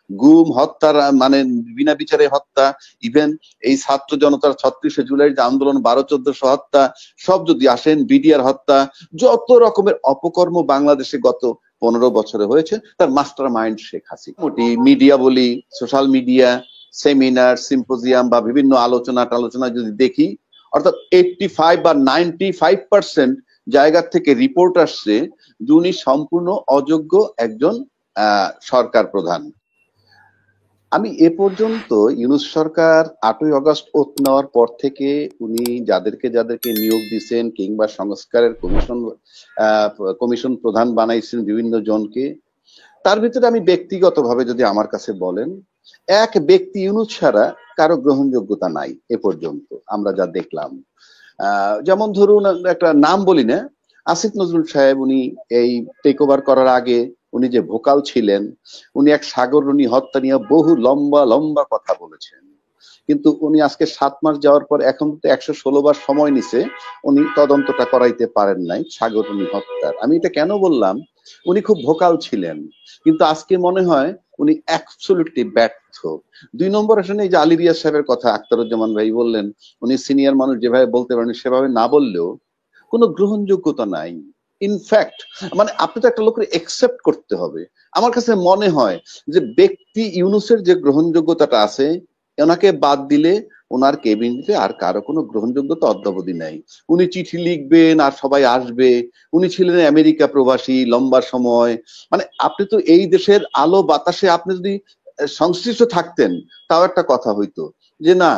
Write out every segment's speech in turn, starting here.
গুম, হত্যার মানে বিনা বিচারে হত্যা, ইভেন এই ছাত্র জনতার 36শে জুলাই যে আন্দোলন 12-1400 হত্যা, সব যদি আসেন, বিডিআর হত্যা, যত রকমের অপকর্ম বাংলাদেশে গত 15 বছরে হয়েছে, তার master mind Sheikh Hasina. Media বলি, সোশ্যাল মিডিয়া, সেমিনার, সিম্পোজিয়াম বা বিভিন্ন আলোচনা যদি দেখি, অর্থাৎ 85 বা 95% জায়গা থেকে রিপোর্ট আসছে যে উনি সম্পূর্ণ অযোগ্য একজন সরকার প্রধান। আমি এ পর্যন্ত ইউনূস সরকার 8ই আগস্ট ওথ নেওয়ার পর থেকে উনি যাদেরকে নিয়োগ দিচ্ছেন কিংবা সংস্কারের কমিশন প্রধান বানাইছেন বিভিন্ন জনকে, তার ভিতরে আমি ব্যক্তিগতভাবে যদি আমার কাছে বলেন, এক ব্যক্তি ইউনূস ছাড়া কারো গ্রহণযোগ্যতা নাই এ পর্যন্ত আমরা যা দেখলাম। যেমন ধরুন, একটা নাম বলি না, আসিফ নজরুল সাহেব, উনি এই টেক ওভার করার আগে উনি যে ভোকাল ছিলেন, উনি এক সাগররুনি হত্যা নিয়ে বহু লম্বা লম্বা কথা বলেছেন, কিন্তু উনি আজকে 7 মাস যাওয়ার পর এখন তো 116 বার সময় নিছে, উনি তদন্তটা করাইতে পারেন নাই সাগররুনি হত্যার। আমি এটা কেন বললাম, উনি খুব ভোকাল ছিলেন, কিন্তু আজকে মনে হয় উনি অ্যাবসলিউটলি ব্যর্থ। 2 নম্বর আসলে এই যে আলী রিয়াজ সাহেবের কথা আখতারুজ্জামান ভাই বললেন, উনি সিনিয়র মানুষ, যেভাবে বলতে পারেন সেভাবে না বললেও কোনো গ্রহণযোগ্যতা নাই। ইনফ্যাক্ট মানে আপনি তো একটা লোকের একসেপ্ট করতে হবে। আমার কাছে মনে হয় যে ব্যক্তি ইউনূসের যে গ্রহণযোগ্যতাটা আছে, ওনাকে বাদ দিলে ওনার কেবিনেটে আর কারো কোনো গ্রহণযোগ্যতা অদ্যাবধি নাই। উনি চিঠি লিখবেন আর সবাই আসবে, উনি ছিলেন আমেরিকা প্রবাসী লম্বা সময়, মানে আপনি তো এই দেশের আলো বাতাসে আপনি যদি সংশ্লিষ্ট থাকতেন তাও একটা কথা হইতো যে না,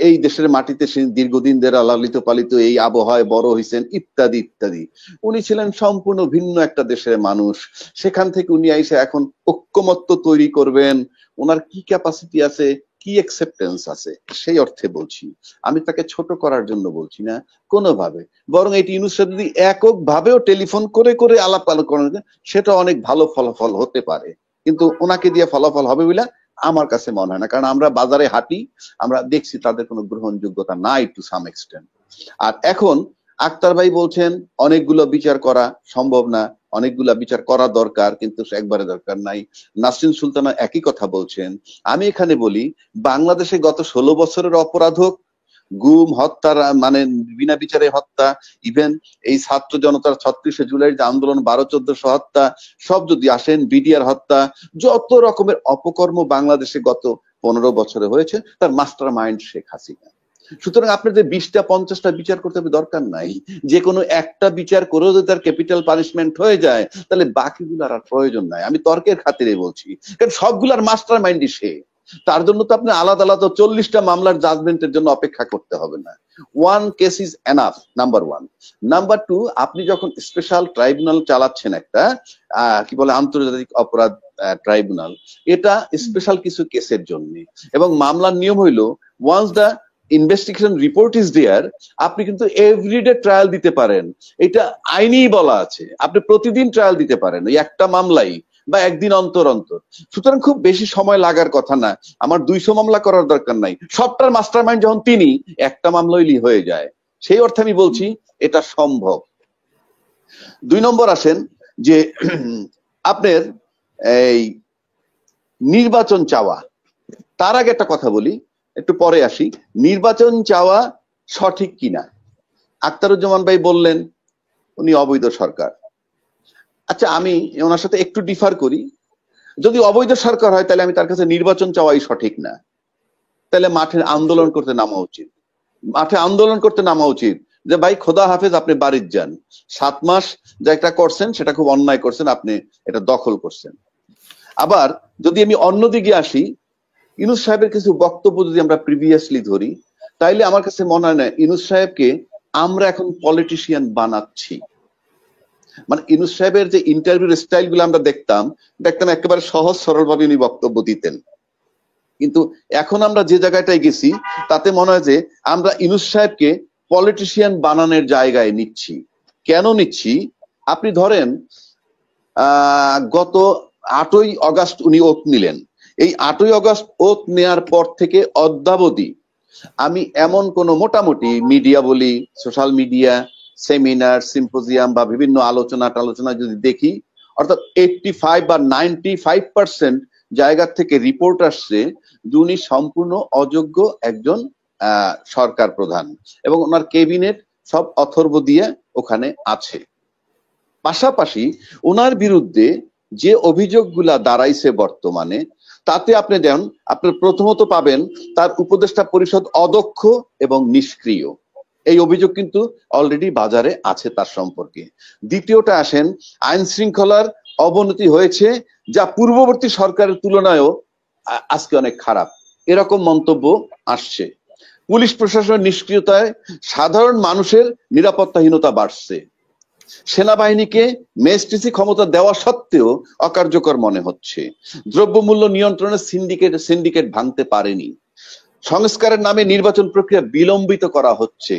এই দেশের মাটিতে দীর্ঘদিন ধরে লালিত পালিত, এই আবহাওয়ায় বড় হয়েছেন, ইত্যাদি ইত্যাদি। উনি ছিলেন সম্পূর্ণ ভিন্ন একটা দেশের মানুষ, সেখান থেকে উনি এসে এখন ঐক্যমত্য তৈরি করবেন, ওনার কি ক্যাপাসিটি আছে, কি অ্যাকসেপ্টেন্স আছে, সেই অর্থে বলছি। আমি তাকে ছোট করার জন্য বলছি না কোনোভাবে, বরং এটি ইউনূস সাহেব যদি একক ভাবেও টেলিফোন করে করে আলাপ আলোচনা করেন, সেটা অনেক ভালো ফলাফল হতে পারে, কিন্তু ওনাকে দিয়ে ফলাফল হবে বলে আমার কাছে মনে হয় না। কারণ আমরা বাজারে হাঁটি, আমরা দেখছি তাদের কোনো গ্রহণযোগ্যতা নাই টু সাম এক্সটেন্ট। আর এখন আক্তার ভাই বলছেন অনেকগুলো বিচার করা সম্ভব না, অনেকগুলা বিচার করা দরকার, কিন্তু একবারে দরকার নাই। নাসরিন সুলতানা একই কথা বলছেন। আমি এখানে বলি, বাংলাদেশে গত 16 বছরের অপরাধ হোক, গুম, হত্যার মানে বিনা বিচারে হত্যা, ইভেন এই ছাত্র জনতার 36শে জুলাই যে আন্দোলন 12-1400 হত্যা, সব যদি আসেন, বিডিআর হত্যা, যত রকমের অপকর্ম বাংলাদেশে গত 15 বছরে হয়েছে, তার মাস্টার মাইন্ড শেখ হাসিনা। সুতরাং আপনার যে 20টা 50টা বিচার করতে হবে দরকার নাই, যে কোনো একটা বিচার করেও যদি তার ক্যাপিটাল পানিশমেন্ট হয়ে যায়, তাহলে বাকিগুলার আর প্রয়োজন নাই। আমি তর্কের খাতিরে বলছি, কারণ সবগুলার মাস্টার মাইন্ডই সে। তার জন্য তো আপনি আলাদা আলাদা 40টা মামলার জাজমেন্টের জন্য অপেক্ষা করতে হবে না। One case is enough, number 1। Number 2, আপনি যখন স্পেশাল ট্রাইব্যুনাল চালাচ্ছেন, একটা কি বলে আন্তর্জাতিক অপরাধ ট্রাইব্যুনাল, এটা স্পেশাল কিছু কেসের জন্য, এবং মামলার নিয়ম হইল once the investigation report is there, আপনি কিন্তু এভরিডে ট্রায়াল দিতে পারেন। এটা আইনেই বলা আছে, আপনি প্রতিদিন ট্রায়াল দিতে পারেন ওই একটা মামলাই, বা একদিন অন্তর অন্তর। সুতরাং খুব বেশি সময় লাগার কথা না, আমার 200 মামলা করার দরকার নাই। সবটার মাস্টার মাইন্ড যখন তিনি, একটা মামলাই হয়ে যায়। সেই অর্থে আমি বলছি এটা সম্ভব। 2 নম্বর আসেন যে আপনার এই নির্বাচন চাওয়া, তার আগে একটা কথা বলি, একটু পরে আসি। নির্বাচন চাওয়া সঠিক কিনা, আখতারুজ্জামান ভাই বললেন উনি অবৈধ সরকার। আচ্ছা, আমি ওনার সাথে একটু ডিফার করি। যদি অবৈধ সরকার হয়, তাহলে আমি তার কাছে নির্বাচন চাওয়াই সঠিক না, তাহলে মাঠে আন্দোলন করতে নামা উচিত। মাঠে আন্দোলন করতে নামা উচিত যে ভাই খোদা হাফেজ, আপনি বাড়ির যান। 7 মাস যেটা করছেন সেটা খুব অন্যায় করছেন, আপনি এটা দখল করছেন। আবার যদি আমি অন্যদিকে আসি, ইউনূস সাহেবের কিছু বক্তব্য যদি আমরা প্রিভিয়াসলি ধরি, তাইলে আমার কাছে মনে হয় না ইউনূস সাহেবকে আমরা এখন পলিটিশিয়ান বানাচ্ছি। মানে ইউনূস সাহেবের যে ইন্টারভিউর স্টাইল গুলো আমরা দেখতাম একেবারে সহজ সরল ভাবে উনি বক্তব্য দিতেন, কিন্তু এখন আমরা যে জায়গাটায় গেছি তাতে মনে হয় যে আমরা ইউনূস সাহেবকে পলিটিশিয়ান বানানোর জায়গায় নিচ্ছি। কেন নিচ্ছি? আপনি ধরেন গত 8ই আগস্ট উনি ওথ নিলেন। এই 8ই আগস্ট ওথ নেয়ার পর থেকে অদ্যাবধি আমি এমন কোন মোটামুটি মিডিয়া বলি, সোশ্যাল মিডিয়া, সেমিনার, সিম্পোজিয়াম বা বিভিন্ন আলোচনা যদি দেখি, অর্থাৎ 85 বা 95% জায়গা থেকে রিপোর্ট আসছে যে উনি সম্পূর্ণ অযোগ্য একজন সরকার প্রধান, এবং ওনার ক্যাবিনেট সব অথর্ব দিয়ে ওখানে আছে। পাশাপাশি ওনার বিরুদ্ধে যে অভিযোগগুলা দাঁড়াইছে বর্তমানে, তাতে আপনি দেন, আপনি প্রথমত পাবেন তার উপদেষ্টা পরিষদ অদক্ষ এবং নিষ্ক্রিয়। এই অভিযোগ কিন্তু অলরেডি বাজারে আছে তার সম্পর্কে। দ্বিতীয়টা আসেন, আইন শৃঙ্খলার অবনতি হয়েছে, যা পূর্ববর্তী সরকারের তুলনায়ও আজকে অনেক খারাপ, এরকম মন্তব্য আসছে। পুলিশ প্রশাসনের নিষ্ক্রিয়তায় সাধারণ মানুষের নিরাপত্তাহীনতা বাড়ছে। সেনাবাহিনীকে ম্যাজিস্ট্রেসি ক্ষমতা দেওয়া সত্ত্বেও অকার্যকর মনে হচ্ছে। দ্রব্যমূল্য নিয়ন্ত্রণের সিন্ডিকেট ভাঙতে পারেনি। সংস্কারের নামে নির্বাচন প্রক্রিয়া বিলম্বিত করা হচ্ছে।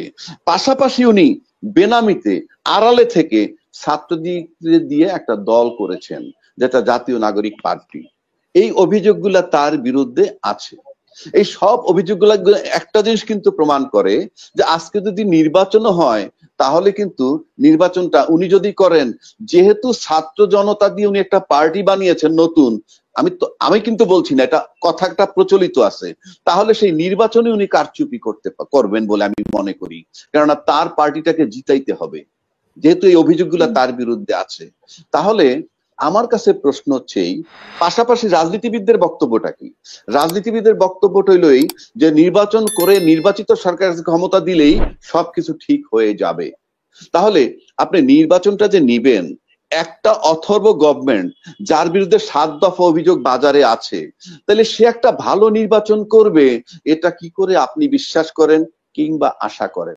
পাশাপাশি উনি বেনামিতে আড়ালে থেকে ছাত্রদের দিয়ে একটা দল করেছেন, যেটা জাতীয় নাগরিক পার্টি। এই অভিযোগগুলা তার বিরুদ্ধে আছে। এই সব অভিযোগগুলো একটা জিনিস কিন্তু প্রমাণ করে যে আজকে যদি নির্বাচন হয়, তাহলে কিন্তু নির্বাচনটা উনি যদি করেন, যেহেতু ছাত্র জনতা দিয়ে উনি একটা পার্টি বানিয়েছেন নতুন, আমি কিন্তু বলছি না, এটা কথাটা প্রচলিত আছে, তাহলে সেই নির্বাচনে উনি কারচুপি করবেন বলে আমি মনে করি। কেননা তার পার্টিটাকে জিতাইতে হবে, যেহেতু এই অভিযোগগুলো তার বিরুদ্ধে আছে। তাহলে আমার কাছে প্রশ্ন হচ্ছে, পাশাপাশি রাজনীতিবিদদের বক্তব্যটা কি? রাজনীতিবিদদের বক্তব্যটা হইল এই যে নির্বাচন করে নির্বাচিত সরকারের ক্ষমতা দিলেই সবকিছু ঠিক হয়ে যাবে। তাহলে আপনি নির্বাচনটা যে নিবেন, একটা অথর্ব গভর্নমেন্ট যার বিরুদ্ধে 7 দফা অভিযোগ বাজারে আছে, তাহলে সে একটা ভালো নির্বাচন করবে, এটা কি করে আপনি বিশ্বাস করেন কিংবা আশা করেন?